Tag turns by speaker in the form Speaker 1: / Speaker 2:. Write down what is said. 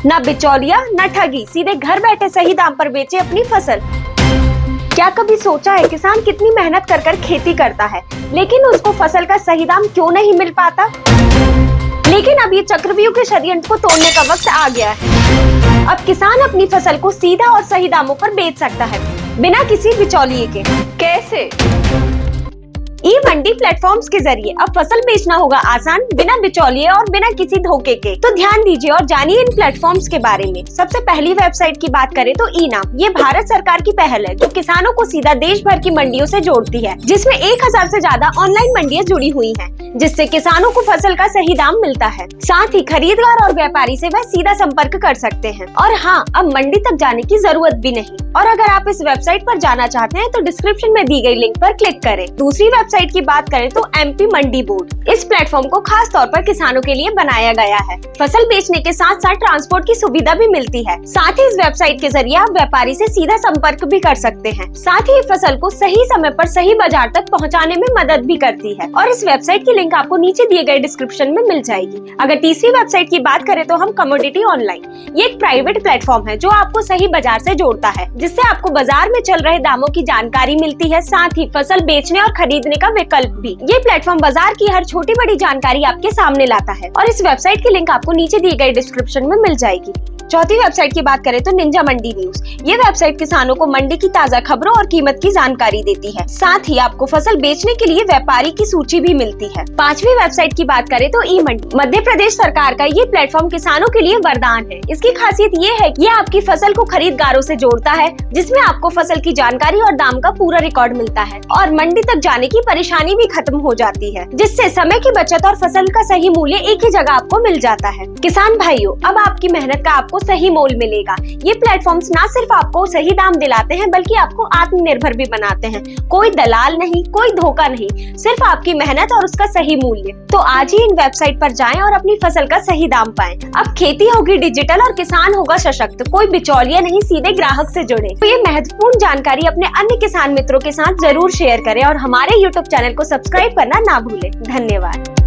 Speaker 1: ना बिचौलिया न ठगी, सीधे घर बैठे सही दाम पर बेचे अपनी फसल। क्या कभी सोचा है किसान कितनी मेहनत कर खेती करता है, लेकिन उसको फसल का सही दाम क्यों नहीं मिल पाता? लेकिन अब ये चक्रव्यूह के षड्यंत्र को तोड़ने का वक्त आ गया है। अब किसान अपनी फसल को सीधा और सही दामों पर बेच सकता है, बिना किसी बिचौलिए के। कैसे? ई मंडी प्लेटफॉर्म्स के जरिए अब फसल बेचना होगा आसान, बिना बिचौलिए और बिना किसी धोखे के। तो ध्यान दीजिए और जानिए इन प्लेटफॉर्म्स के बारे में। सबसे पहली वेबसाइट की बात करें तो ई नाम, ये भारत सरकार की पहल है जो किसानों को सीधा देश भर की मंडियों से जोड़ती है, जिसमें 1000 से ज्यादा ऑनलाइन मंडियां जुड़ी हुई हैं, जिससे किसानों को फसल का सही दाम मिलता है। साथ ही खरीददार और व्यापारी से वह सीधा संपर्क कर सकते हैं। और हाँ, अब मंडी तक जाने की जरूरत भी नहीं। और अगर आप इस वेबसाइट पर जाना चाहते हैं तो डिस्क्रिप्शन में दी गई लिंक पर क्लिक करें। दूसरी वेबसाइट की बात करें तो एमपी मंडी बोर्ड, इस प्लेटफॉर्म को खास तौर पर किसानों के लिए बनाया गया है। फसल बेचने के साथ साथ ट्रांसपोर्ट की सुविधा भी मिलती है। साथ ही इस वेबसाइट के जरिए आप व्यापारी से सीधा संपर्क भी कर सकते हैं। साथ ही फसल को सही समय पर सही बाजार तक पहुंचाने में मदद भी करती है। और इस वेबसाइट की लिंक आपको नीचे दिए गए डिस्क्रिप्शन में मिल जाएगी। अगर तीसरी वेबसाइट की बात करें तो हम कमोडिटी ऑनलाइन, ये एक प्राइवेट प्लेटफॉर्म है जो आपको सही बाजार से जोड़ता है, जिससे आपको बाजार में चल रहे दामों की जानकारी मिलती है, साथ ही फसल बेचने और खरीदने का विकल्प भी। ये प्लेटफॉर्म बाजार की हर छोटी बड़ी जानकारी आपके सामने लाता है और इस वेबसाइट की लिंक आपको नीचे दिए गए डिस्क्रिप्शन में मिल जाएगी। चौथी वेबसाइट की बात करें तो निंजा मंडी न्यूज, ये वेबसाइट किसानों को मंडी की ताजा खबरों और कीमत की जानकारी देती है। साथ ही आपको फसल बेचने के लिए व्यापारी की सूची भी मिलती है। पांचवी वेबसाइट की बात करें तो ई मंडी, मध्य प्रदेश सरकार का ये प्लेटफॉर्म किसानों के लिए वरदान है। इसकी खासियत ये है कि ये आपकी फसल को खरीददारों से जोड़ता है, जिसमें आपको फसल की जानकारी और दाम का पूरा रिकॉर्ड मिलता है और मंडी तक जाने की परेशानी भी खत्म हो जाती है, जिससे समय की बचत और फसल का सही मूल्य एक ही जगह आपको मिल जाता है। किसान भाइयों, अब आपकी मेहनत का आपको सही मोल मिलेगा। ये प्लेटफॉर्म्स ना सिर्फ आपको सही दाम दिलाते हैं, बल्कि आपको आत्मनिर्भर भी बनाते हैं। कोई दलाल नहीं, कोई धोखा नहीं, सिर्फ आपकी मेहनत और उसका सही मूल्य। तो आज ही इन वेबसाइट पर जाएं और अपनी फसल का सही दाम पाएं। अब खेती होगी डिजिटल और किसान होगा सशक्त, कोई बिचौलिया नहीं, सीधे ग्राहक से जुड़े। तो ये महत्वपूर्ण जानकारी अपने अन्य किसान मित्रों के साथ जरूर शेयर करें और हमारे YouTube चैनल को सब्सक्राइब करना ना भूलें। धन्यवाद।